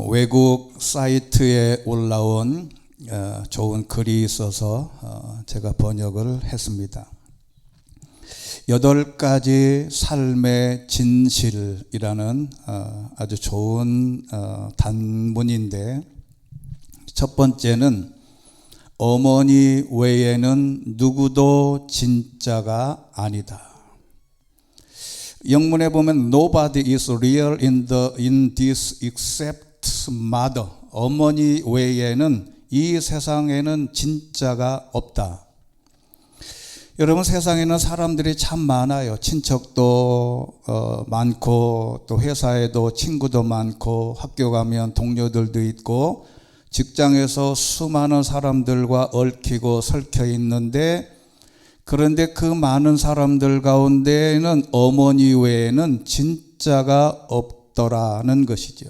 외국 사이트에 올라온 좋은 글이 있어서 제가 번역을 했습니다. 8가지 삶의 진실이라는 아주 좋은 단문인데, 첫 번째는 어머니 외에는 누구도 진짜가 아니다. 영문에 보면 Nobody is real in this except mother. 어머니 외에는 이 세상에는 진짜가 없다. 여러분, 세상에는 사람들이 참 많아요. 친척도 많고, 또 회사에도 친구도 많고, 학교 가면 동료들도 있고, 직장에서 수많은 사람들과 얽히고 설켜 있는데, 그런데 그 많은 사람들 가운데에는 어머니 외에는 진짜가 없더라는 것이죠.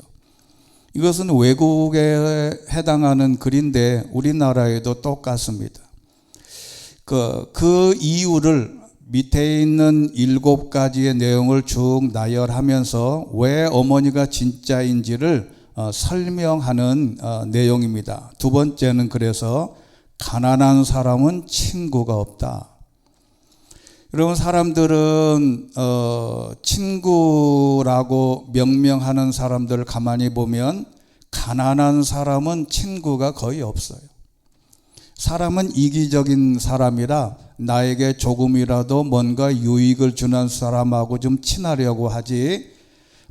이것은 외국에 해당하는 글인데 우리나라에도 똑같습니다. 그 이유를 밑에 있는 7가지의 내용을 쭉 나열하면서 왜 어머니가 진짜인지를 설명하는 내용입니다. 두 번째는 그래서 가난한 사람은 친구가 없다. 여러분, 사람들은 친구라고 명명하는 사람들을 가만히 보면 가난한 사람은 친구가 거의 없어요. 사람은 이기적인 사람이라 나에게 조금이라도 뭔가 유익을 주는 사람하고 좀 친하려고 하지,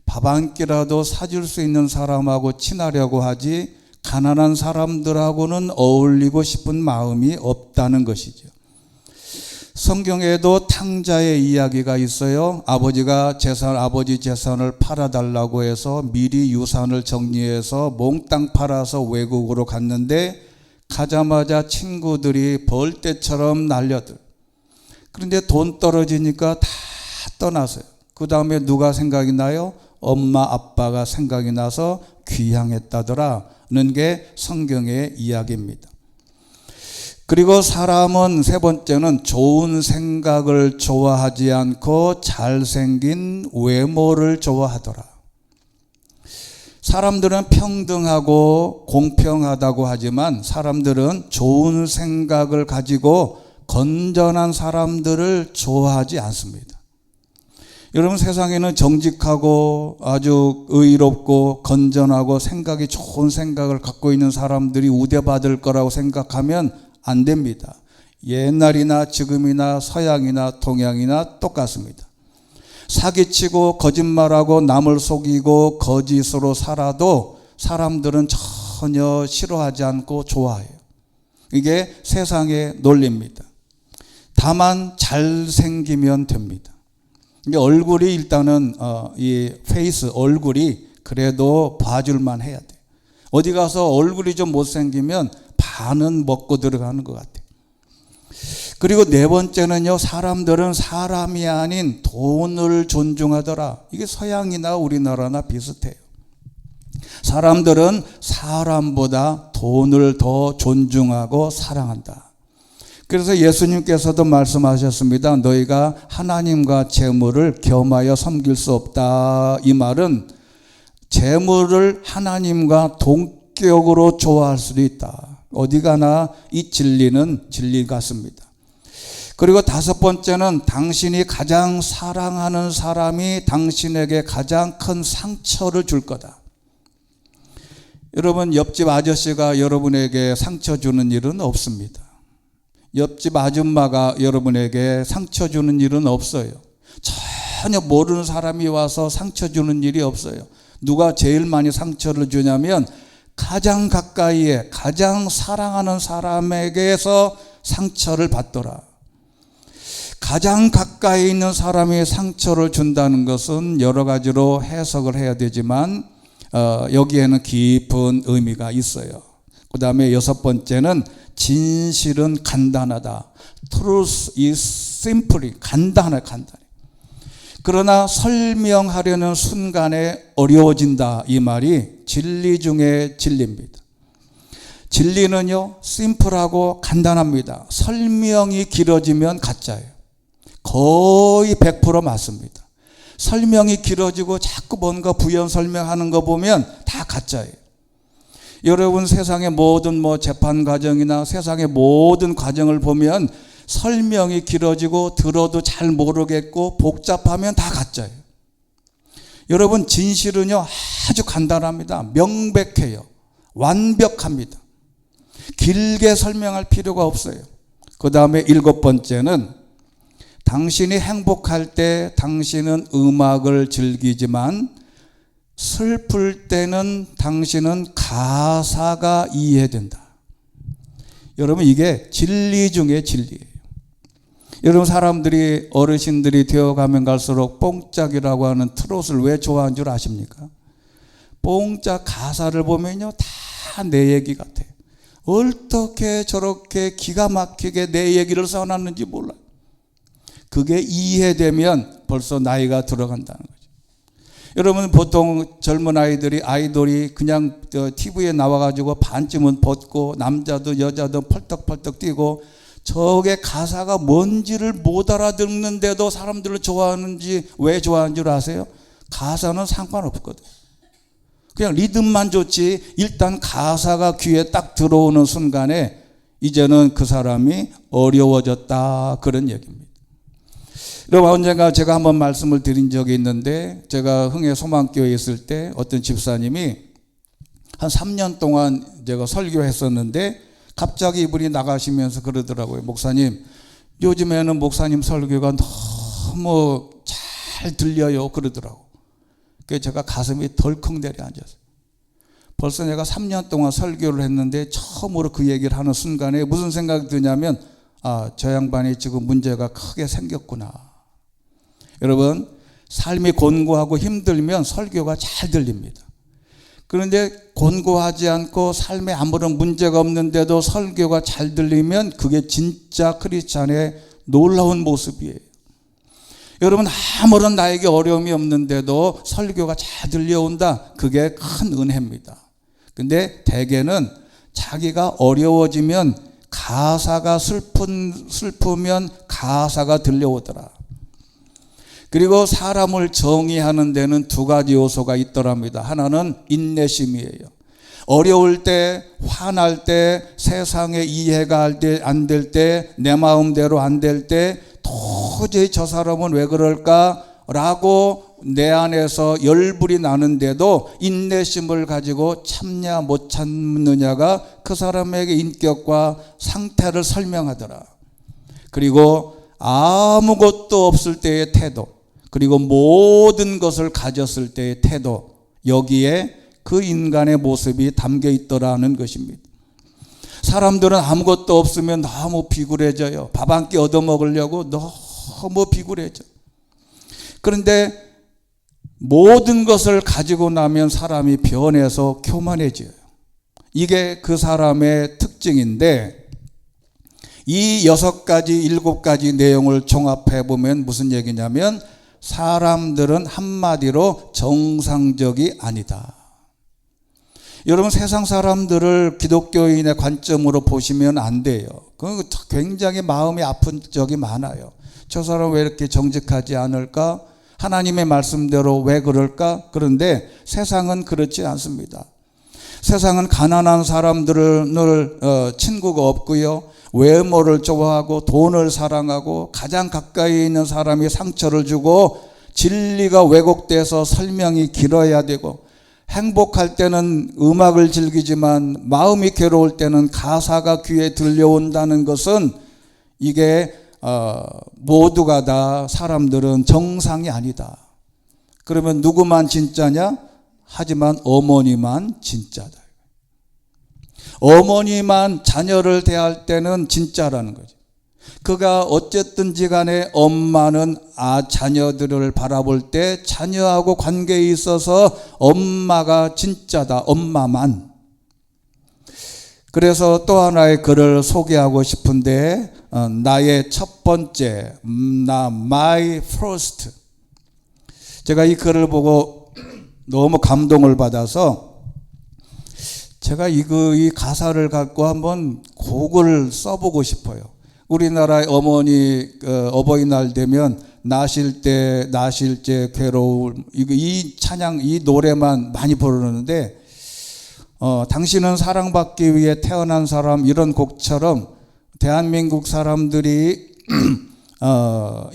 밥 한 끼라도 사줄 수 있는 사람하고 친하려고 하지, 가난한 사람들하고는 어울리고 싶은 마음이 없다는 것이죠. 성경에도 탕자의 이야기가 있어요. 아버지가 아버지 재산을 팔아달라고 해서 미리 유산을 정리해서 몽땅 팔아서 외국으로 갔는데, 가자마자 친구들이 벌떼처럼 날려들. 그런데 돈 떨어지니까 다 떠나서요. 그 다음에 누가 생각이 나요? 엄마 아빠가 생각이 나서 귀향했다더라는 게 성경의 이야기입니다. 그리고 사람은 세 번째는 좋은 생각을 좋아하지 않고 잘생긴 외모를 좋아하더라. 사람들은 평등하고 공평하다고 하지만 사람들은 좋은 생각을 가지고 건전한 사람들을 좋아하지 않습니다. 여러분, 세상에는 정직하고 아주 의롭고 건전하고 생각이 좋은 생각을 갖고 있는 사람들이 우대받을 거라고 생각하면 안 됩니다. 옛날이나 지금이나 서양이나 동양이나 똑같습니다. 사기치고 거짓말하고 남을 속이고 거짓으로 살아도 사람들은 전혀 싫어하지 않고 좋아해요. 이게 세상의 논리입니다. 다만 잘생기면 됩니다. 이게 얼굴이 일단은 이 페이스, 얼굴이 그래도 봐줄만 해야 돼. 어디 가서 얼굴이 좀 못생기면 반은 먹고 들어가는 것 같아요. 그리고 네 번째는요, 사람들은 사람이 아닌 돈을 존중하더라. 이게 서양이나 우리나라나 비슷해요. 사람들은 사람보다 돈을 더 존중하고 사랑한다. 그래서 예수님께서도 말씀하셨습니다. 너희가 하나님과 재물을 겸하여 섬길 수 없다. 이 말은 재물을 하나님과 동격으로 좋아할 수도 있다. 어디 가나 이 진리는 진리 같습니다. 그리고 다섯 번째는 당신이 가장 사랑하는 사람이 당신에게 가장 큰 상처를 줄 거다. 여러분, 옆집 아저씨가 여러분에게 상처 주는 일은 없습니다. 옆집 아줌마가 여러분에게 상처 주는 일은 없어요. 전혀 모르는 사람이 와서 상처 주는 일이 없어요. 누가 제일 많이 상처를 주냐면 가장 가까이에 가장 사랑하는 사람에게서 상처를 받더라. 가장 가까이 있는 사람이 상처를 준다는 것은 여러 가지로 해석을 해야 되지만 여기에는 깊은 의미가 있어요. 그 다음에 여섯 번째는 진실은 간단하다. Truth is simply 간단해. 그러나 설명하려는 순간에 어려워진다. 이 말이 진리 중에 진리입니다. 진리는요, 심플하고 간단합니다. 설명이 길어지면 가짜예요. 거의 100% 맞습니다. 설명이 길어지고 자꾸 뭔가 부연 설명하는 거 보면 다 다 가짜예요. 여러분 세상의 모든 재판 과정이나 세상의 모든 과정을 보면 설명이 길어지고 들어도 잘 모르겠고 복잡하면 다 가짜예요. 여러분 진실은요 아주 간단합니다. 명백해요. 완벽합니다. 길게 설명할 필요가 없어요. 그 다음에 7번째는 당신이 행복할 때 당신은 음악을 즐기지만 슬플 때는 당신은 가사가 이해된다. 여러분 이게 진리 중에 진리예요. 여러분 사람들이 어르신들이 되어가면 갈수록 뽕짝이라고 하는 트롯을 왜 좋아하는 줄 아십니까? 뽕짝 가사를 보면요 다 내 얘기 같아요. 어떻게 저렇게 기가 막히게 내 얘기를 써놨는지 몰라요. 그게 이해되면 벌써 나이가 들어간다는 거죠. 여러분 보통 젊은 아이돌이 그냥 TV에 나와가지고 반쯤은 벗고 남자도 여자도 펄떡펄떡 뛰고 저게 가사가 뭔지를 못 알아듣는데도 사람들을 좋아하는지 왜 좋아하는 줄 아세요? 가사는 상관없거든요. 그냥 리듬만 좋지 일단 가사가 귀에 딱 들어오는 순간에 이제는 그 사람이 어려워졌다 그런 얘기입니다. 여러분 언젠가 제가 한번 말씀을 드린 적이 있는데 제가 흥해 소망교회에 있을 때 어떤 집사님이 한 3년 동안 제가 설교했었는데 갑자기 이분이 나가시면서 그러더라고요. 목사님 요즘에는 목사님 설교가 너무 잘 들려요 그러더라고요. 그래서 제가 가슴이 덜컹 내려앉았어요. 벌써 내가 3년 동안 설교를 했는데 처음으로 그 얘기를 하는 순간에 무슨 생각이 드냐면 저 양반이 지금 문제가 크게 생겼구나. 여러분 삶이 곤고하고 힘들면 설교가 잘 들립니다. 그런데 곤고하지 않고 삶에 아무런 문제가 없는데도 설교가 잘 들리면 그게 진짜 크리스찬의 놀라운 모습이에요. 여러분 아무런 나에게 어려움이 없는데도 설교가 잘 들려온다. 그게 큰 은혜입니다. 근데 대개는 자기가 어려워지면 가사가 슬프면 가사가 들려오더라. 그리고 사람을 정의하는 데는 두 가지 요소가 있더랍니다. 하나는 인내심이에요. 어려울 때, 화날 때, 세상에 이해가 안 될 때, 내 마음대로 안 될 때 도저히 저 사람은 왜 그럴까? 라고 내 안에서 열불이 나는데도 인내심을 가지고 참냐 못 참느냐가 그 사람에게 인격과 상태를 설명하더라. 그리고 아무것도 없을 때의 태도, 그리고 모든 것을 가졌을 때의 태도, 여기에 그 인간의 모습이 담겨 있더라는 것입니다. 사람들은 아무것도 없으면 너무 비굴해져요. 밥 한 끼 얻어먹으려고 너무 비굴해져. 그런데 모든 것을 가지고 나면 사람이 변해서 교만해져요. 이게 그 사람의 특징인데 이 6가지, 7가지 내용을 종합해 보면 무슨 얘기냐면 사람들은 한마디로 정상적이 아니다. 여러분 세상 사람들을 기독교인의 관점으로 보시면 안 돼요. 그건 굉장히 마음이 아픈 적이 많아요. 저 사람 왜 이렇게 정직하지 않을까? 하나님의 말씀대로 왜 그럴까? 그런데 세상은 그렇지 않습니다. 세상은 가난한 사람들을 친구가 없고요. 외모를 좋아하고 돈을 사랑하고 가장 가까이 있는 사람이 상처를 주고 진리가 왜곡돼서 설명이 길어야 되고 행복할 때는 음악을 즐기지만 마음이 괴로울 때는 가사가 귀에 들려온다는 것은 이게 모두가 다 사람들은 정상이 아니다. 그러면 누구만 진짜냐? 하지만 어머니만 진짜다. 어머니만 자녀를 대할 때는 진짜라는 거죠. 그가 어쨌든지 간에 엄마는 자녀들을 바라볼 때 자녀하고 관계에 있어서 엄마가 진짜다. 엄마만. 그래서 또 하나의 글을 소개하고 싶은데 나의 첫 번째, my first. 제가 이 글을 보고 너무 감동을 받아서 제가 이 가사를 갖고 한번 곡을 써보고 싶어요. 우리나라의 어머니 어버이날 되면 나실 때 괴로울 이 찬양 이 노래만 많이 부르는데 당신은 사랑받기 위해 태어난 사람, 이런 곡처럼 대한민국 사람들이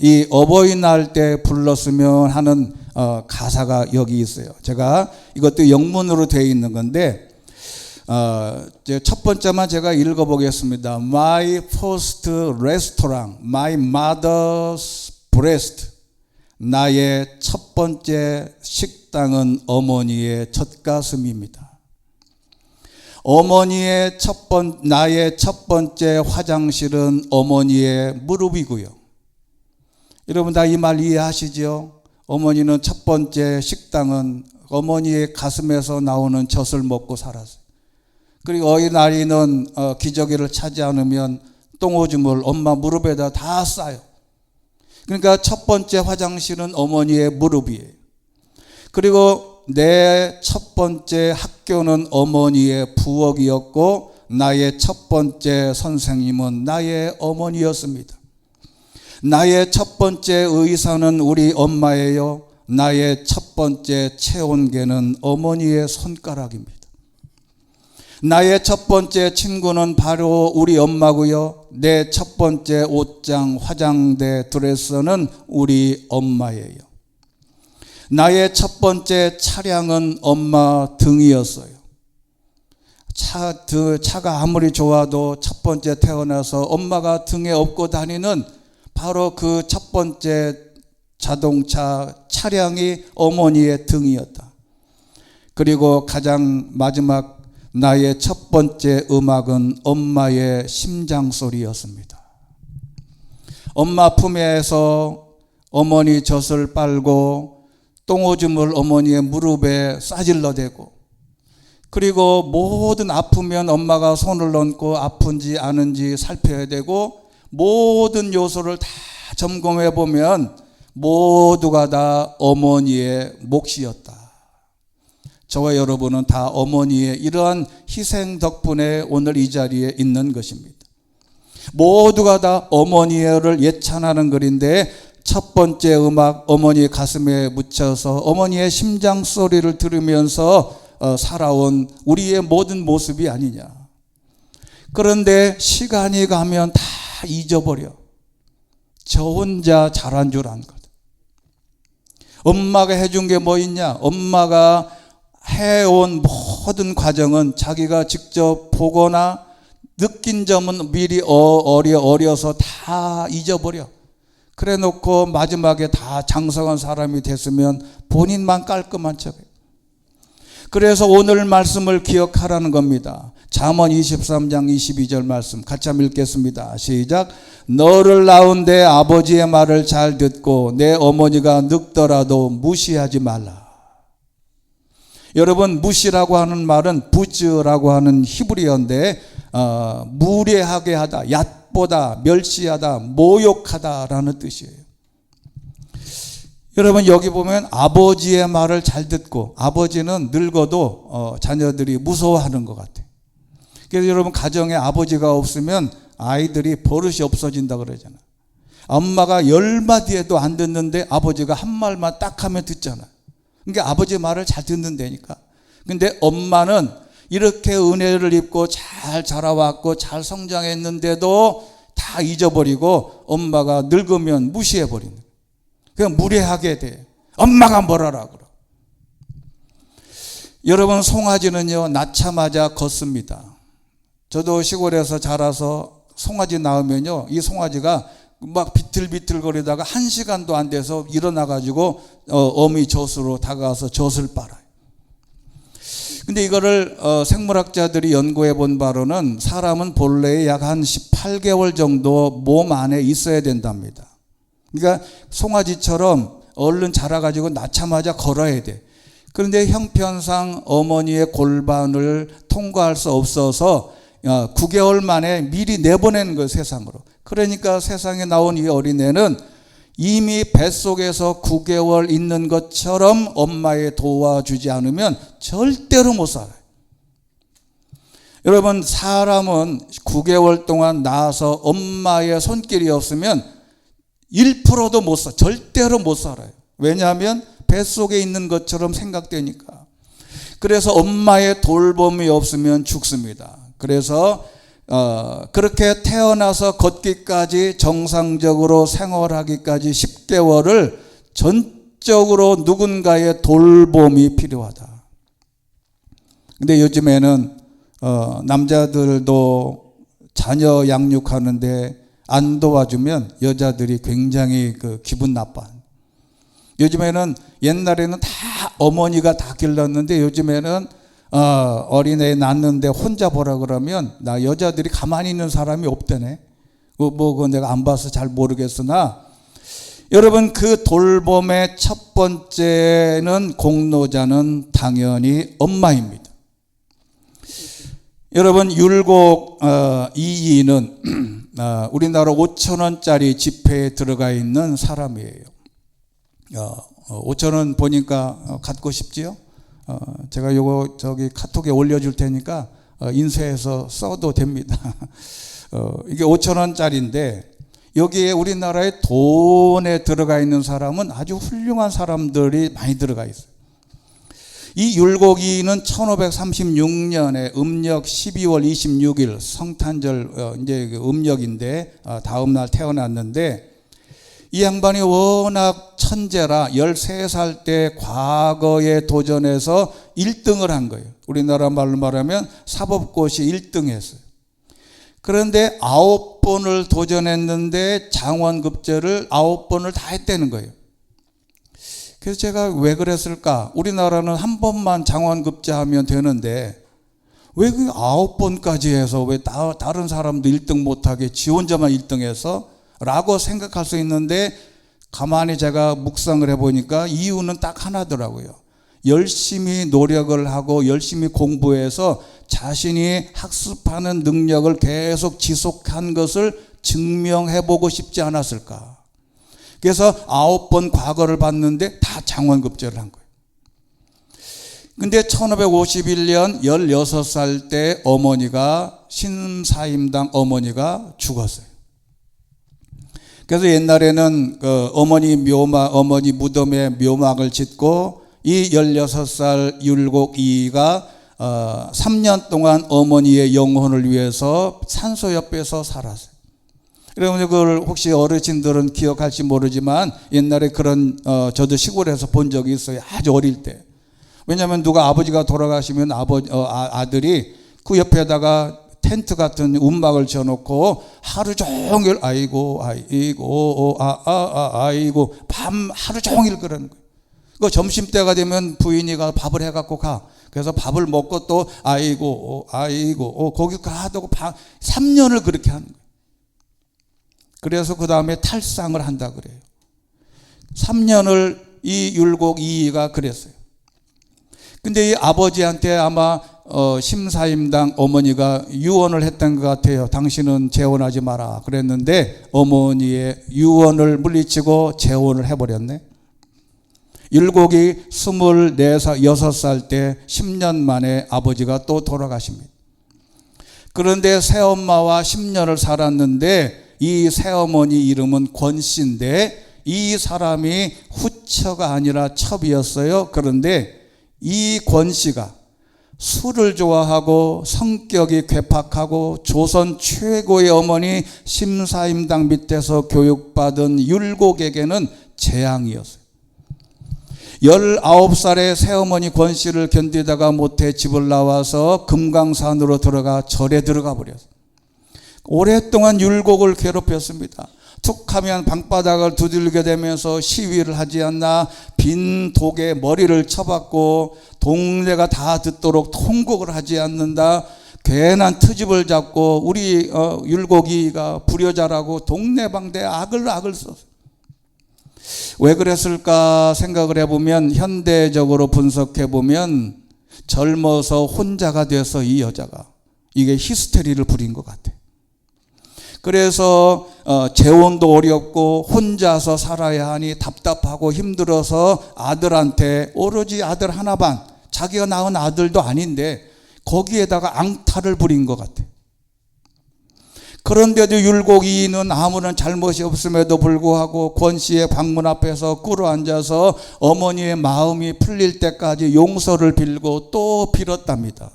이 어버이날 때 불렀으면 하는 가사가 여기 있어요. 제가 이것도 영문으로 되어 있는 건데 첫 번째만 제가 읽어보겠습니다. My first restaurant, my mother's breast. 나의 첫 번째 식당은 어머니의 젖가슴입니다. 나의 첫 번째 화장실은 어머니의 무릎이고요. 여러분 다 이 말 이해하시죠? 어머니는 첫 번째 식당은 어머니의 가슴에서 나오는 젖을 먹고 살았어요. 그리고 어린아이는 기저귀를 차지 않으면 똥오줌을 엄마 무릎에다 다 싸요. 그러니까 첫 번째 화장실은 어머니의 무릎이에요. 그리고 내 첫 번째 학교는 어머니의 부엌이었고 나의 첫 번째 선생님은 나의 어머니였습니다. 나의 첫 번째 의사는 우리 엄마예요. 나의 첫 번째 체온계는 어머니의 손가락입니다. 나의 첫 번째 친구는 바로 우리 엄마고요. 내 첫 번째 옷장, 화장대, 드레스는 우리 엄마예요. 나의 첫 번째 차량은 엄마 등이었어요. 차가 아무리 좋아도 첫 번째 태어나서 엄마가 등에 업고 다니는 바로 그 첫 번째 자동차 차량이 어머니의 등이었다. 그리고 가장 마지막 나의 첫 번째 음악은 엄마의 심장 소리였습니다. 엄마 품에서 어머니 젖을 빨고 똥오줌을 어머니의 무릎에 싸질러대고, 그리고 모든 아프면 엄마가 손을 얹고 아픈지 아는지 살펴야 되고, 모든 요소를 다 점검해 보면 모두가 다 어머니의 몫이었다. 저와 여러분은 다 어머니의 이러한 희생 덕분에 오늘 이 자리에 있는 것입니다. 모두가 다 어머니를 예찬하는 글인데, 첫 번째 음악 어머니의 가슴에 묻혀서 어머니의 심장 소리를 들으면서 살아온 우리의 모든 모습이 아니냐. 그런데 시간이 가면 다 잊어버려. 저 혼자 잘한 줄 안 거든. 엄마가 해준 게 뭐 있냐? 엄마가 해온 모든 과정은 자기가 직접 보거나 느낀 점은 미리 어려서 다 잊어버려. 그래 놓고 마지막에 다 장성한 사람이 됐으면 본인만 깔끔한 척해. 그래서 오늘 말씀을 기억하라는 겁니다. 잠언 23장 22절 말씀 같이 한번 읽겠습니다. 시작. 너를 낳은 내 아버지의 말을 잘 듣고 내 어머니가 늙더라도 무시하지 말라. 여러분, 무시라고 하는 말은 부즈라고 하는 히브리어인데 무례하게 하다, 얕보다, 멸시하다, 모욕하다라는 뜻이에요. 여러분, 여기 보면 아버지의 말을 잘 듣고, 아버지는 늙어도 자녀들이 무서워하는 것 같아요. 그래서 여러분, 가정에 아버지가 없으면 아이들이 버릇이 없어진다 그러잖아요. 엄마가 10마디 해도 안 듣는데 아버지가 한 말만 딱 하면 듣잖아요. 그러니까 아버지 말을 잘 듣는다니까. 근데 엄마는 이렇게 은혜를 입고 잘 자라왔고 잘 성장했는데도 다 잊어버리고 엄마가 늙으면 무시해버리는 거예요. 그냥 무례하게 돼. 엄마가 뭐라라 그러. 여러분, 송아지는요 낳자마자 걷습니다. 저도 시골에서 자라서 송아지 낳으면요 이 송아지가 막 비틀비틀거리다가 1시간도 안 돼서 일어나가지고 어미 젖으로 다가가서 젖을 빨아요. 근데 이거를 생물학자들이 연구해 본 바로는 사람은 본래 약 한 18개월 정도 몸 안에 있어야 된답니다. 그러니까 송아지처럼 얼른 자라가지고 낳자마자 걸어야 돼. 그런데 형편상 어머니의 골반을 통과할 수 없어서 9개월 만에 미리 내보내는 거예요, 세상으로. 그러니까 세상에 나온 이 어린애는 이미 뱃속에서 9개월 있는 것처럼 엄마의 도와주지 않으면 절대로 못 살아요. 여러분, 사람은 9개월 동안 낳아서 엄마의 손길이 없으면 1%도 못 살아요. 절대로 못 살아요. 왜냐하면 뱃속에 있는 것처럼 생각되니까. 그래서 엄마의 돌봄이 없으면 죽습니다. 그래서 그렇게 태어나서 걷기까지 정상적으로 생활하기까지 10개월을 전적으로 누군가의 돌봄이 필요하다. 근데 요즘에는 남자들도 자녀 양육하는데 안 도와주면 여자들이 굉장히 기분 나빠. 요즘에는 옛날에는 다 어머니가 다 길렀는데 요즘에는 어린애 낳는데 혼자 보라 그러면 나 여자들이 가만히 있는 사람이 없다네. 그거 내가 안 봐서 잘 모르겠으나 여러분 그 돌봄의 첫 번째는 공로자는 당연히 엄마입니다. 여러분 율곡 이이는 우리나라 5,000원짜리 지폐에 들어가 있는 사람이에요. 5,000원 보니까 갖고 싶지요? 제가 요거 카톡에 올려줄 테니까 인쇄해서 써도 됩니다. 이게 5,000원짜리인데 여기에 우리나라의 돈에 들어가 있는 사람은 아주 훌륭한 사람들이 많이 들어가 있어요. 이 율곡이는 1536년에 음력 12월 26일 성탄절 이제 음력인데 다음 날 태어났는데 이 양반이 워낙 천재라 13살 때 과거에 도전해서 1등을 한 거예요. 우리나라 말로 말하면 사법고시 1등 했어요. 그런데 9번을 도전했는데 장원급제를 9번을 다 했다는 거예요. 그래서 제가 왜 그랬을까? 우리나라는 한 번만 장원급제하면 되는데 왜 그 9번까지 해서 왜 다른 사람도 1등 못하게 지 혼자만 1등 해서? 라고 생각할 수 있는데 가만히 제가 묵상을 해보니까 이유는 딱 하나더라고요. 열심히 노력을 하고 열심히 공부해서 자신이 학습하는 능력을 계속 지속한 것을 증명해보고 싶지 않았을까. 그래서 9번 과거를 봤는데 다 장원급제를 한 거예요. 근데 1551년 16살 때 어머니가 신사임당 어머니가 죽었어요. 그래서 옛날에는 어머니 무덤에 묘막을 짓고 이 16살 율곡 이이가 3년 동안 어머니의 영혼을 위해서 산소 옆에서 살았어요. 여러분 그걸 혹시 어르신들은 기억할지 모르지만 옛날에 그런 저도 시골에서 본 적이 있어요. 아주 어릴 때. 왜냐하면 누가 아버지가 돌아가시면 아들이 그 옆에다가 텐트 같은 움막을 지어놓고 하루 종일 아이고 밤 하루 종일 그러는 거예요. 그 점심때가 되면 부인이가 밥을 해갖고 가. 그래서 밥을 먹고 또 거기 가도 3년을 그렇게 하는 거예요. 그래서 그 다음에 탈상을 한다 그래요. 3년을 이 율곡 이이가 그랬어요. 근데 이 아버지한테 아마 심사임당 어머니가 유언을 했던 것 같아요. 당신은 재혼하지 마라 그랬는데 어머니의 유언을 물리치고 재혼을 해버렸네. 율곡이 6살 때 10년 만에 아버지가 또 돌아가십니다. 그런데 새엄마와 10년을 살았는데 이 새어머니 이름은 권씨인데 이 사람이 후처가 아니라 첩이었어요. 그런데 이 권씨가 술을 좋아하고 성격이 괴팍하고 조선 최고의 어머니 심사임당 밑에서 교육받은 율곡에게는 재앙이었어요. 19살의 새어머니 권씨를 견디다가 못해 집을 나와서 금강산으로 들어가 절에 들어가 버렸어요. 오랫동안 율곡을 괴롭혔습니다. 툭하면 방바닥을 두들게 되면서 시위를 하지 않나 빈 독에 머리를 쳐박고 동네가 다 듣도록 통곡을 하지 않는다. 괜한 트집을 잡고 우리 율곡이가 불효자라고 동네방대 악을 썼어요. 왜 그랬을까 생각을 해보면 현대적으로 분석해보면 젊어서 혼자가 돼서 이 여자가 이게 히스테리를 부린 것 같아요. 그래서 재혼도 어렵고 혼자서 살아야 하니 답답하고 힘들어서 아들한테 오로지 아들 하나 반 자기가 낳은 아들도 아닌데 거기에다가 앙탈을 부린 것 같아요. 그런데도 율곡이인은 아무런 잘못이 없음에도 불구하고 권씨의 방문 앞에서 꿇어앉아서 어머니의 마음이 풀릴 때까지 용서를 빌고 또 빌었답니다.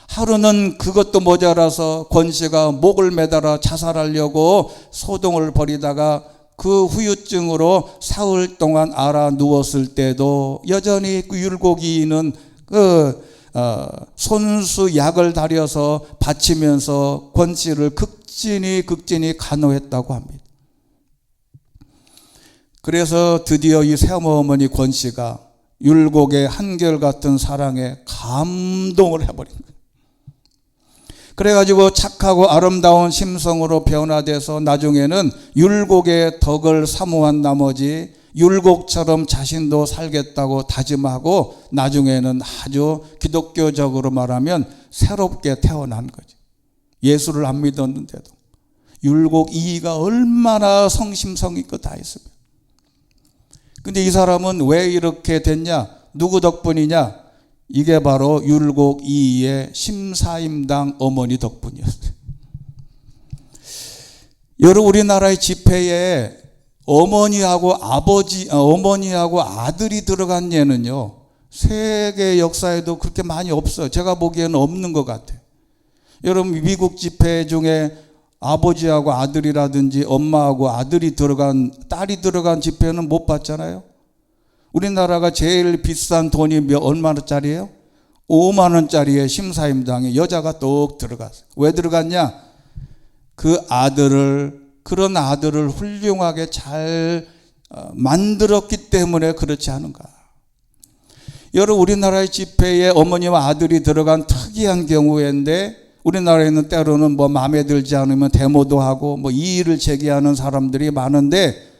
하루는 그것도 모자라서 권씨가 목을 매달아 자살하려고 소동을 벌이다가 그 후유증으로 사흘 동안 알아 누웠을 때도 여전히 그 율곡이인은 손수 약을 다려서 바치면서 권씨를 극진히 간호했다고 합니다. 그래서 드디어 이 새어머니 권씨가 율곡의 한결같은 사랑에 감동을 해버린 거예요. 그래가지고 착하고 아름다운 심성으로 변화돼서 나중에는 율곡의 덕을 사모한 나머지 율곡처럼 자신도 살겠다고 다짐하고 나중에는 아주 기독교적으로 말하면 새롭게 태어난 거죠. 예수를 안 믿었는데도 율곡 이이가 얼마나 성심성의껏 다 했습니다. 근데 이 사람은 왜 이렇게 됐냐? 누구 덕분이냐? 이게 바로 율곡 이이의 심사임당 어머니 덕분이었어요. 여러분, 우리나라의 집회에 어머니하고 아들이 들어간 예는요, 세계 역사에도 그렇게 많이 없어요. 제가 보기에는 없는 것 같아요. 여러분, 미국 집회 중에 아버지하고 아들이라든지 엄마하고 딸이 들어간 집회는 못 봤잖아요. 우리나라가 제일 비싼 돈이 얼마짜리예요? 5만 원짜리의 심사임당에 여자가 똑 들어갔어요. 왜 들어갔냐? 그런 아들을 훌륭하게 잘 만들었기 때문에 그렇지 않은가. 여러분, 우리나라의 집회에 어머니와 아들이 들어간 특이한 경우인데 우리나라에는 때로는 마음에 들지 않으면 데모도 하고 이의를 제기하는 사람들이 많은데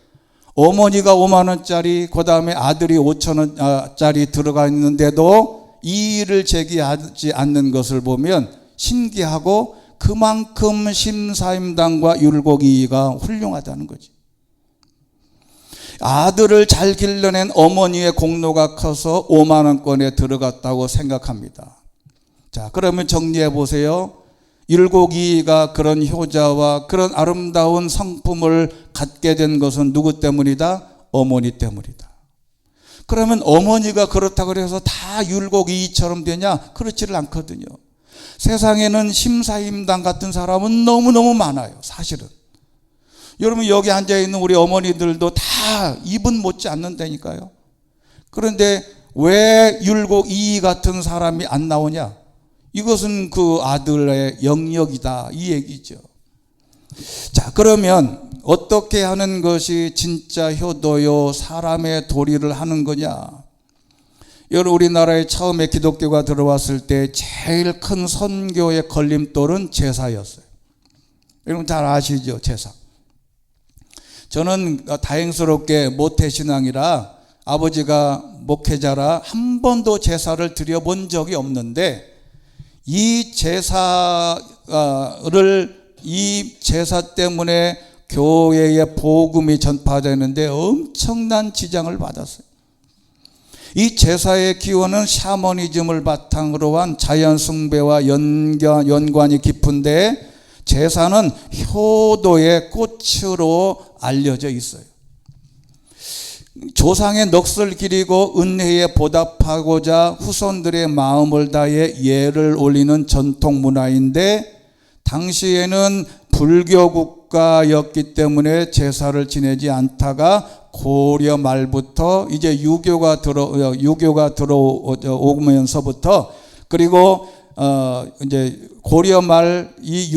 어머니가 5만 원짜리 그 다음에 아들이 5천 원짜리 들어가 있는데도 이의를 제기하지 않는 것을 보면 신기하고 그만큼 심사임당과 율곡이가 훌륭하다는 거지. 아들을 잘 길러낸 어머니의 공로가 커서 5만 원권에 들어갔다고 생각합니다. 자, 그러면 정리해 보세요. 율곡이가 그런 효자와 그런 아름다운 성품을 갖게 된 것은 누구 때문이다? 어머니 때문이다. 그러면 어머니가 그렇다고 해서 다 율곡이처럼 되냐? 그렇지를 않거든요. 세상에는 심사임당 같은 사람은 너무너무 많아요, 사실은. 여러분, 여기 앉아있는 우리 어머니들도 다 입은 못지 않는다니까요. 그런데 왜 율곡이 같은 사람이 안 나오냐? 이것은 그 아들의 영역이다, 이 얘기죠. 자, 그러면 어떻게 하는 것이 진짜 효도요, 사람의 도리를 하는 거냐? 여러분, 우리나라에 처음에 기독교가 들어왔을 때 제일 큰 선교의 걸림돌은 제사였어요. 여러분 잘 아시죠? 제사. 저는 다행스럽게 모태신앙이라 아버지가 목회자라 한 번도 제사를 드려본 적이 없는데 이 제사 때문에 교회의 복음이 전파되는데 엄청난 지장을 받았어요. 이 제사의 기원은 샤머니즘을 바탕으로 한 자연 숭배와 연관이 깊은데 제사는 효도의 꽃으로 알려져 있어요. 조상의 넋을 기리고 은혜에 보답하고자 후손들의 마음을 다해 예를 올리는 전통 문화인데 당시에는 불교 국가였기 때문에 제사를 지내지 않다가 고려 말부터 이제 유교가 들어오면서부터 그리고 이제 고려 말 이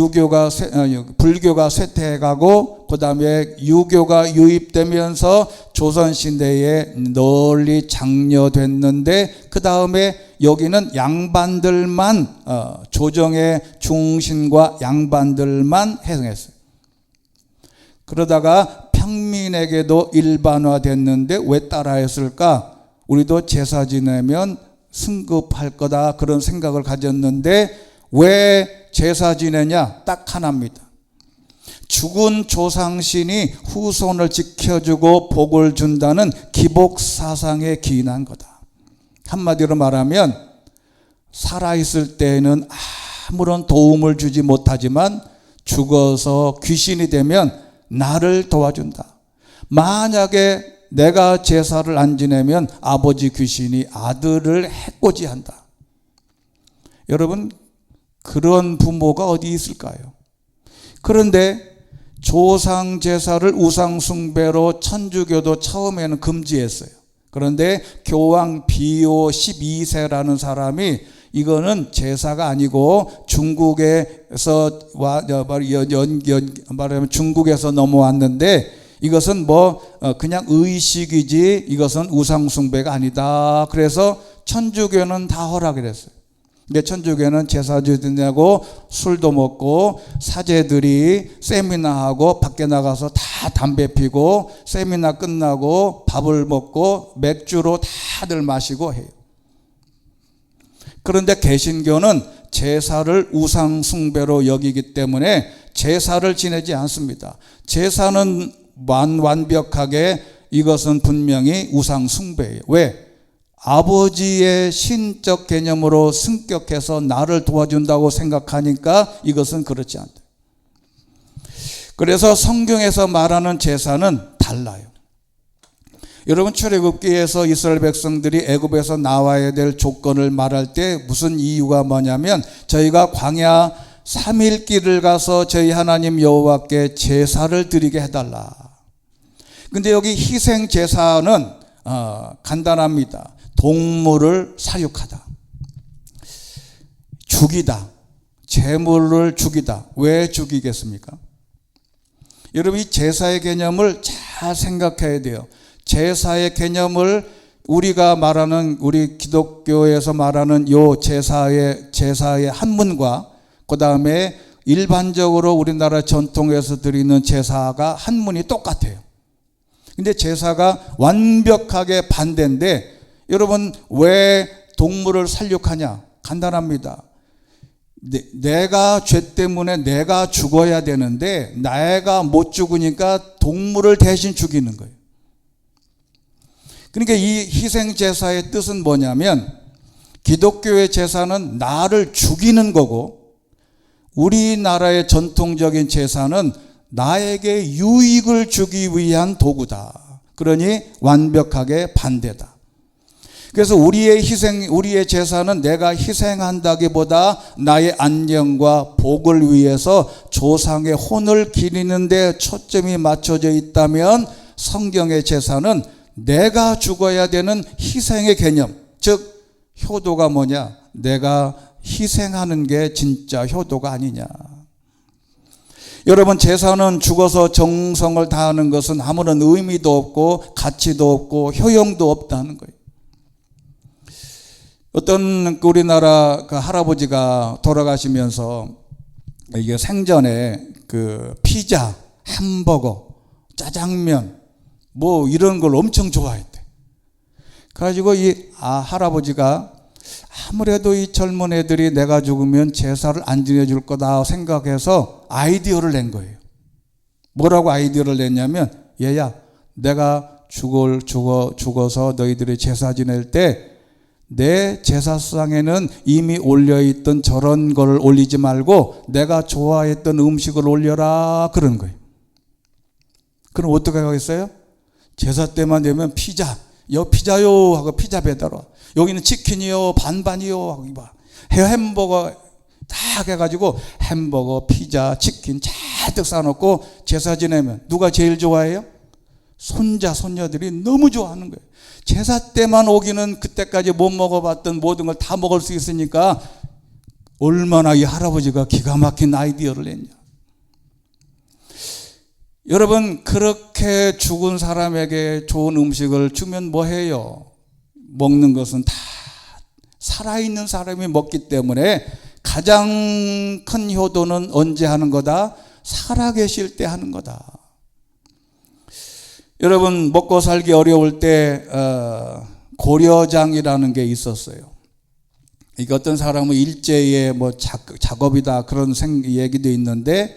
불교가 쇠퇴해가고 그 다음에 유교가 유입되면서 조선시대에 널리 장려됐는데 그 다음에 여기는 양반들만 조정의 중신과 양반들만 행했어요. 그러다가 평민에게도 일반화됐는데 왜 따라했을까? 우리도 제사 지내면 승급할 거다 그런 생각을 가졌는데 왜 제사 지내냐? 딱 하나입니다. 죽은 조상신이 후손을 지켜주고 복을 준다는 기복사상에 기인한 거다. 한마디로 말하면 살아있을 때에는 아무런 도움을 주지 못하지만 죽어서 귀신이 되면 나를 도와준다. 만약에 내가 제사를 안 지내면 아버지 귀신이 아들을 해코지한다. 여러분, 그런 부모가 어디 있을까요? 그런데 조상 제사를 우상 숭배로 천주교도 처음에는 금지했어요. 그런데 교황 비오 12세라는 사람이 이거는 제사가 아니고 중국에서 말하면 중국에서 넘어왔는데 이것은 그냥 의식이지 이것은 우상 숭배가 아니다. 그래서 천주교는 다 허락을 했어요. 근데 천주교는 제사 지내고 술도 먹고 사제들이 세미나하고 밖에 나가서 다 담배 피고 세미나 끝나고 밥을 먹고 맥주로 다들 마시고 해요. 그런데 개신교는 제사를 우상 숭배로 여기기 때문에 제사를 지내지 않습니다. 제사는 완벽하게 이것은 분명히 우상 숭배예요. 왜? 아버지의 신적 개념으로 승격해서 나를 도와준다고 생각하니까 이것은 그렇지 않다. 그래서 성경에서 말하는 제사는 달라요. 여러분, 출애굽기에서 이스라엘 백성들이 애굽에서 나와야 될 조건을 말할 때 무슨 이유가 뭐냐면 저희가 광야 3일 길을 가서 저희 하나님 여호와께 제사를 드리게 해달라. 근데 여기 희생 제사는 간단합니다. 동물을 사육하다, 죽이다, 제물을 죽이다. 왜 죽이겠습니까? 여러분, 이 제사의 개념을 잘 생각해야 돼요. 제사의 개념을 우리가 말하는 우리 기독교에서 말하는 요 제사의 한문과 그 다음에 일반적으로 우리나라 전통에서 드리는 제사가 한문이 똑같아요. 근데 제사가 완벽하게 반대인데 여러분, 왜 동물을 살육하냐? 간단합니다. 내가 죄 때문에 내가 죽어야 되는데 내가 못 죽으니까 동물을 대신 죽이는 거예요. 그러니까 이 희생제사의 뜻은 뭐냐면 기독교의 제사는 나를 죽이는 거고 우리나라의 전통적인 제사는 나에게 유익을 주기 위한 도구다. 그러니 완벽하게 반대다. 그래서 우리의 제사는 내가 희생한다기보다 나의 안녕과 복을 위해서 조상의 혼을 기리는 데 초점이 맞춰져 있다면 성경의 제사는 내가 죽어야 되는 희생의 개념, 즉 효도가 뭐냐? 내가 희생하는 게 진짜 효도가 아니냐. 여러분, 제사는 죽어서 정성을 다하는 것은 아무런 의미도 없고 가치도 없고 효용도 없다는 거예요. 어떤 우리나라 그 할아버지가 돌아가시면서 이게 생전에 그 피자, 햄버거, 짜장면 이런 걸 엄청 좋아했대. 그래가지고 이 할아버지가 아무래도 이 젊은 애들이 내가 죽으면 제사를 안 지내줄 거다 생각해서 아이디어를 낸 거예요. 뭐라고 아이디어를 냈냐면, 얘야, 내가 죽어서 너희들이 제사 지낼 때 내 제사상에는 이미 올려있던 저런 거를 올리지 말고 내가 좋아했던 음식을 올려라, 그런 거예요. 그럼 어떻게 하겠어요? 제사 때만 되면 피자, 피자요 하고 피자 배달 와. 여기는 치킨이요, 반반이요 하고 햄버거 다 해가지고 햄버거, 피자, 치킨 잔뜩 싸놓고 제사 지내면 누가 제일 좋아해요? 손자, 손녀들이 너무 좋아하는 거예요. 제사 때만 오기는 그때까지 못 먹어봤던 모든 걸 다 먹을 수 있으니까 얼마나 이 할아버지가 기가 막힌 아이디어를 냈냐. 여러분, 그렇게 죽은 사람에게 좋은 음식을 주면 뭐 해요? 먹는 것은 다 살아있는 사람이 먹기 때문에 가장 큰 효도는 언제 하는 거다? 살아계실 때 하는 거다. 여러분, 먹고 살기 어려울 때 고려장이라는 게 있었어요. 이게 어떤 사람은 일제의 작업이다 그런 얘기도 있는데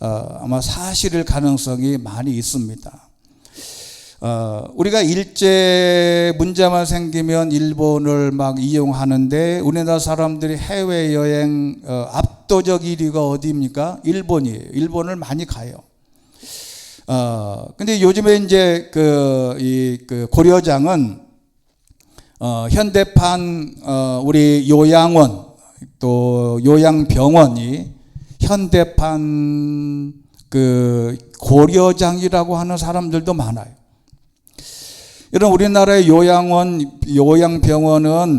아마 사실일 가능성이 많이 있습니다. 우리가 일제 문제만 생기면 일본을 막 이용하는데 우리나라 사람들이 해외여행 압도적 1위가 어디입니까? 일본이에요. 일본을 많이 가요. 근데 요즘에 이제 그 고려장은 현대판 우리 요양원 또 요양병원이 현대판 그 고려장이라고 하는 사람들도 많아요. 이런 우리나라의 요양병원은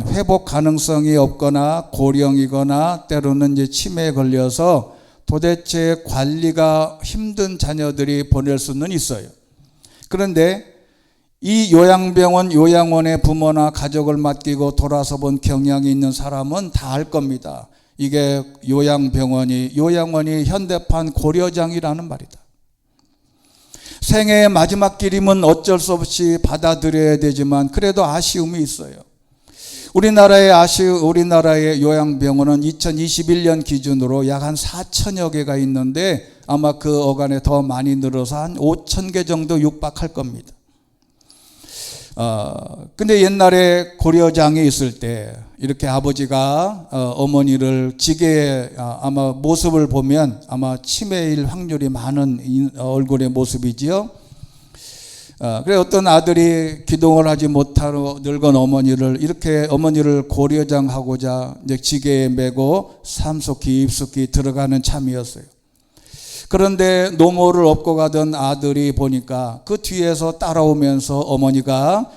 회복 가능성이 없거나 고령이거나 때로는 이제 치매에 걸려서 도대체 관리가 힘든 자녀들이 보낼 수는 있어요. 그런데 이 요양원의 부모나 가족을 맡기고 돌아서 본 경향이 있는 사람은 다 알 겁니다. 이게 요양원이 현대판 고려장이라는 말이다. 생애의 마지막 길임은 어쩔 수 없이 받아들여야 되지만 그래도 아쉬움이 있어요. 우리나라의 요양병원은 2021년 기준으로 약 한 4천여 개가 있는데 아마 그 어간에 더 많이 늘어서 한 5천 개 정도 육박할 겁니다. 근데 옛날에 고려장에 있을 때 이렇게 아버지가 어머니를 지게에 아마 모습을 보면 아마 치매일 확률이 많은 얼굴의 모습이지요. 그래 어떤 아들이 기동을 하지 못하고 늙은 어머니를 고려장하고자 이제 지게에 메고 산속 깊숙이 들어가는 참이었어요. 그런데 노모를 업고 가던 아들이 보니까 그 뒤에서 따라오면서 어머니가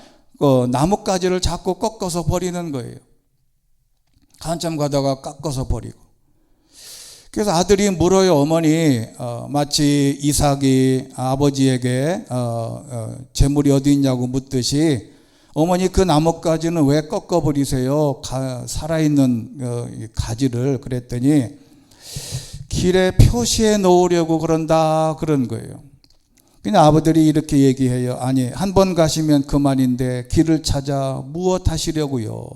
나뭇가지를 자꾸 꺾어서 버리는 거예요. 한참 가다가 깎아서 버리고. 그래서 아들이 물어요. 어머니, 마치 이삭이 아버지에게 재물이 어디 있냐고 묻듯이 어머니 그 나뭇가지는 왜 꺾어버리세요? 살아있는 가지를. 그랬더니 길에 표시해 놓으려고 그런 거예요. 그냥 아버들이 이렇게 얘기해요. 아니, 한 번 가시면 그만인데 길을 찾아 무엇 하시려고요?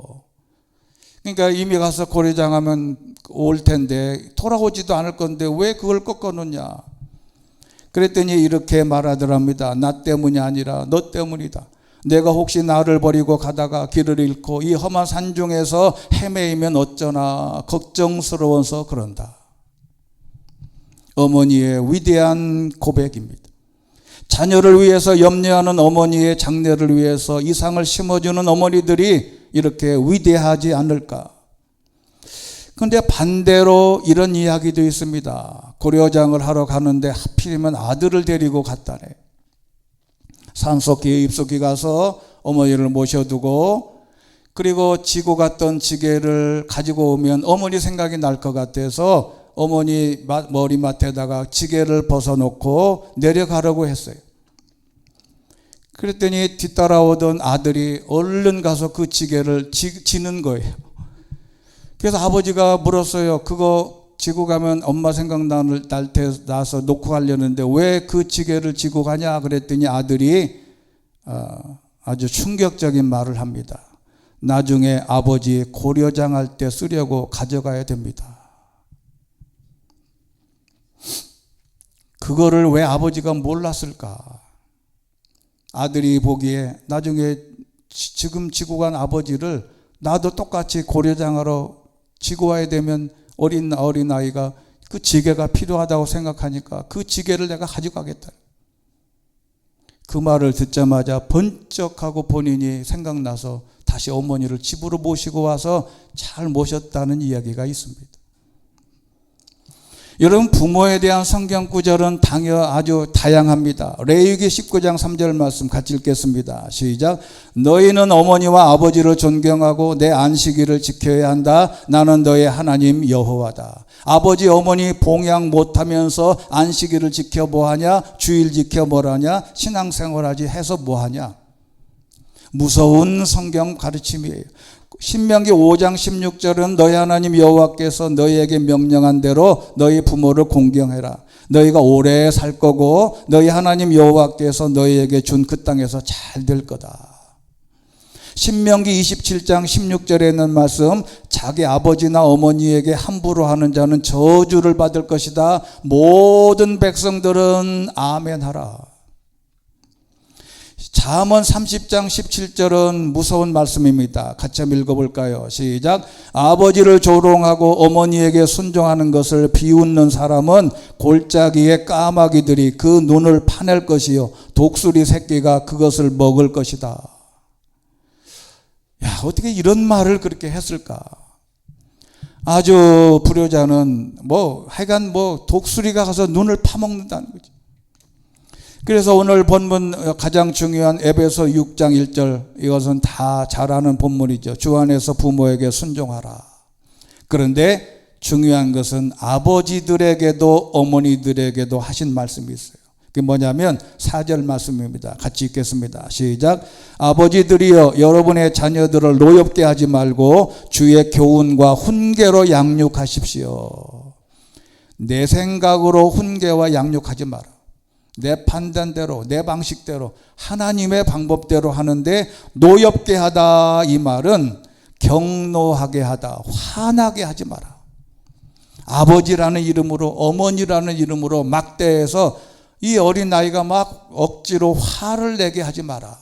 그러니까 이미 가서 고려장하면 올 텐데 돌아오지도 않을 건데 왜 그걸 꺾어 놓냐? 그랬더니 이렇게 말하더랍니다. 나 때문이 아니라 너 때문이다. 내가 혹시 나를 버리고 가다가 길을 잃고 이 험한 산중에서 헤매이면 어쩌나 걱정스러워서 그런다. 어머니의 위대한 고백입니다. 자녀를 위해서 염려하는 어머니의 장래를 위해서 이상을 심어주는 어머니들이 이렇게 위대하지 않을까? 그런데 반대로 이런 이야기도 있습니다. 고려장을 하러 가는데 하필이면 아들을 데리고 갔다네. 산속 깊숙이 가서 어머니를 모셔두고 그리고 지고 갔던 지게를 가지고 오면 어머니 생각이 날 것 같아서 어머니 머리맡에다가 지게를 벗어놓고 내려가려고 했어요. 그랬더니 뒤따라오던 아들이 얼른 가서 그 지게를 지는 거예요. 그래서 아버지가 물었어요. 그거 지고 가면 엄마 생각날 때 나서 놓고 가려는데 왜 그 지게를 지고 가냐? 그랬더니 아들이 아주 충격적인 말을 합니다. 나중에 아버지 고려장 할 때 쓰려고 가져가야 됩니다. 그거를 왜 아버지가 몰랐을까? 아들이 보기에 나중에 지금 지고 간 아버지를 나도 똑같이 고려장하러 지고 와야 되면 어린 아이가 그 지게가 필요하다고 생각하니까 그 지게를 내가 가져가겠다. 그 말을 듣자마자 번쩍하고 본인이 생각나서 다시 어머니를 집으로 모시고 와서 잘 모셨다는 이야기가 있습니다. 여러분, 부모에 대한 성경 구절은 아주 다양합니다. 레위기 19장 3절 말씀 같이 읽겠습니다. 시작. 너희는 어머니와 아버지를 존경하고 내 안식일을 지켜야 한다. 나는 너의 하나님 여호와다. 아버지 어머니 봉양 못하면서 안식일을 지켜 뭐하냐? 주일 지켜 뭐하냐? 신앙생활하지 해서 뭐하냐? 무서운 성경 가르침이에요. 신명기 5장 16절은 너희 하나님 여호와께서 너희에게 명령한 대로 너희 부모를 공경해라. 너희가 오래 살 거고 너희 하나님 여호와께서 너희에게 준 그 땅에서 잘 될 거다. 신명기 27장 16절에 있는 말씀, 자기 아버지나 어머니에게 함부로 하는 자는 저주를 받을 것이다. 모든 백성들은 아멘하라. 잠언 30장 17절은 무서운 말씀입니다. 같이 한번 읽어볼까요? 시작. 아버지를 조롱하고 어머니에게 순종하는 것을 비웃는 사람은 골짜기의 까마귀들이 그 눈을 파낼 것이요 독수리 새끼가 그것을 먹을 것이다. 야, 어떻게 이런 말을 그렇게 했을까? 아주 불효자는 하여간 독수리가 가서 눈을 파먹는다는 거지. 그래서 오늘 본문 가장 중요한 에베소 6장 1절, 이것은 다 잘 아는 본문이죠. 주 안에서 부모에게 순종하라. 그런데 중요한 것은 아버지들에게도 어머니들에게도 하신 말씀이 있어요. 그게 뭐냐면 4절 말씀입니다. 같이 읽겠습니다. 시작. 아버지들이여 여러분의 자녀들을 노엽게 하지 말고 주의 교훈과 훈계로 양육하십시오. 내 생각으로 훈계와 양육하지 마라. 내 판단대로, 내 방식대로, 하나님의 방법대로 하는데 노엽게 하다, 이 말은 경노하게 하다, 화나게 하지 마라. 아버지라는 이름으로, 어머니라는 이름으로 막대해서 이 어린아이가 막 억지로 화를 내게 하지 마라.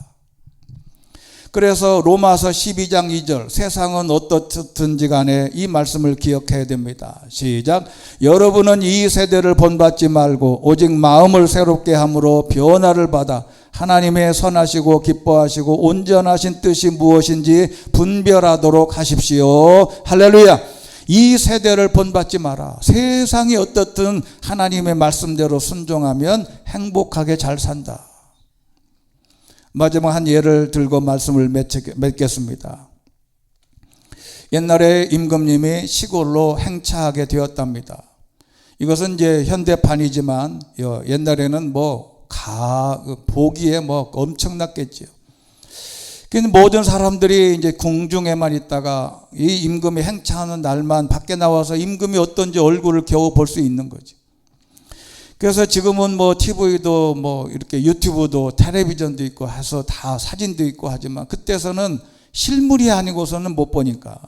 그래서 로마서 12장 2절, 세상은 어떻든지 간에 이 말씀을 기억해야 됩니다. 시작. 여러분은 이 세대를 본받지 말고 오직 마음을 새롭게 함으로 변화를 받아 하나님의 선하시고 기뻐하시고 온전하신 뜻이 무엇인지 분별하도록 하십시오. 할렐루야. 이 세대를 본받지 마라. 세상이 어떻든 하나님의 말씀대로 순종하면 행복하게 잘 산다. 마지막 한 예를 들고 말씀을 맺겠습니다. 옛날에 임금님이 시골로 행차하게 되었답니다. 이것은 이제 현대판이지만 옛날에는 보기에 엄청났겠지요. 모든 사람들이 이제 궁중에만 있다가 이 임금이 행차하는 날만 밖에 나와서 임금이 어떤지 얼굴을 겨우 볼 수 있는 거지. 그래서 지금은 TV도 이렇게 유튜브도 텔레비전도 있고 해서 다 사진도 있고 하지만 그때서는 실물이 아니고서는 못 보니까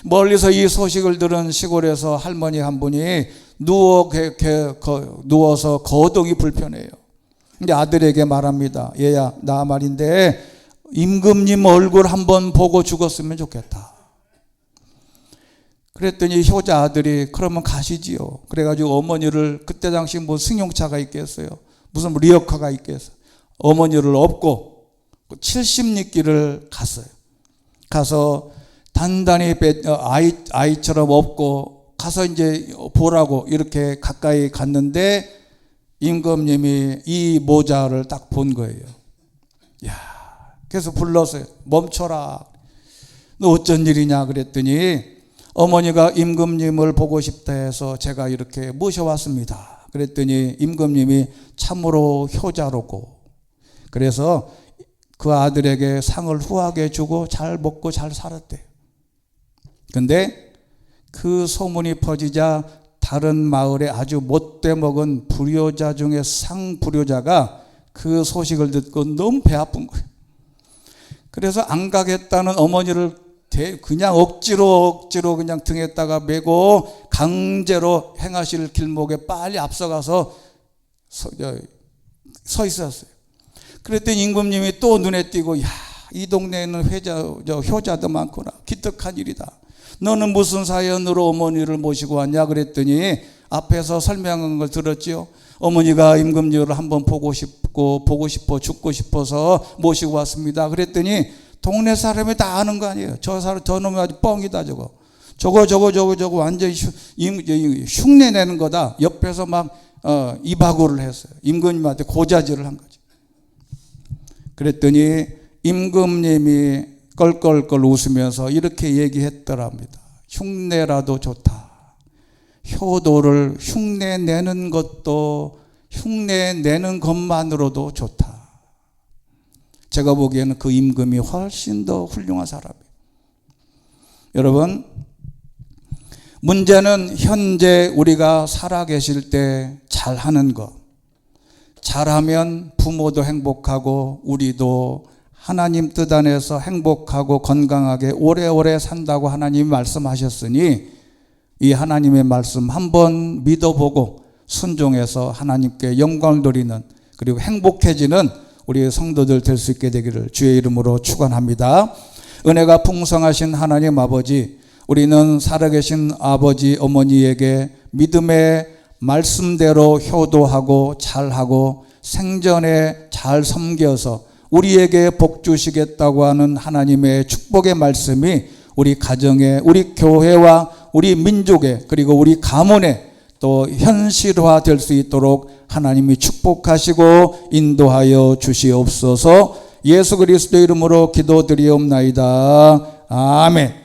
멀리서 이 소식을 들은 시골에서 할머니 한 분이 누워서 거동이 불편해요. 이제 아들에게 말합니다. 얘야, 나 말인데 임금님 얼굴 한번 보고 죽었으면 좋겠다. 그랬더니 효자 아들이 그러면 가시지요. 그래가지고 어머니를, 그때 당시 승용차가 있겠어요, 무슨 리어카가 있겠어요, 어머니를 업고 70리길을 갔어요. 가서 단단히 아이처럼 업고 가서 이제 보라고 이렇게 가까이 갔는데 임금님이 이 모자를 딱 본 거예요. 야, 그래서 불렀어요. 멈춰라. 너 어쩐 일이냐 그랬더니 어머니가 임금님을 보고 싶다 해서 제가 이렇게 모셔왔습니다. 그랬더니 임금님이 참으로 효자로고, 그래서 그 아들에게 상을 후하게 주고 잘 먹고 잘 살았대요. 근데 그 소문이 퍼지자 다른 마을에 아주 못돼 먹은 불효자 중에 상불효자가 그 소식을 듣고 너무 배 아픈 거예요. 그래서 안 가겠다는 어머니를 그냥 억지로 그냥 등에다가 메고 강제로 행하실 길목에 빨리 앞서가서 서 있었어요. 그랬더니 임금님이 또 눈에 띄고, 야, 이 동네에는 효자도 많구나. 기특한 일이다. 너는 무슨 사연으로 어머니를 모시고 왔냐 그랬더니 앞에서 설명한 걸 들었지요. 어머니가 임금님을 한번 보고 싶어 죽고 싶어서 모시고 왔습니다. 그랬더니 동네 사람이 다 아는 거 아니에요. 저놈이 아주 뻥이다. 저거 완전히 흉내 내는 거다. 옆에서 막 이바구를 했어요. 임금님한테 고자질을 한 거죠. 그랬더니 임금님이 껄껄껄 웃으면서 이렇게 얘기했더랍니다. 흉내라도 좋다. 효도를 흉내내는 것만으로도 좋다. 제가 보기에는 그 임금이 훨씬 더 훌륭한 사람이에요. 여러분, 문제는 현재 우리가 살아계실 때 잘하는 것. 잘하면 부모도 행복하고 우리도 하나님 뜻 안에서 행복하고 건강하게 오래오래 산다고 하나님이 말씀하셨으니 이 하나님의 말씀 한번 믿어보고 순종해서 하나님께 영광을 돌리는, 그리고 행복해지는 우리 성도들 될 수 있게 되기를 주의 이름으로 축원합니다. 은혜가 풍성하신 하나님 아버지, 우리는 살아계신 아버지 어머니에게 믿음의 말씀대로 효도하고 잘하고 생전에 잘 섬겨서 우리에게 복 주시겠다고 하는 하나님의 축복의 말씀이 우리 가정에, 우리 교회와 우리 민족에, 그리고 우리 가문에 또 현실화 될 수 있도록 하나님이 축복하시고 인도하여 주시옵소서. 예수 그리스도 이름으로 기도드리옵나이다. 아멘.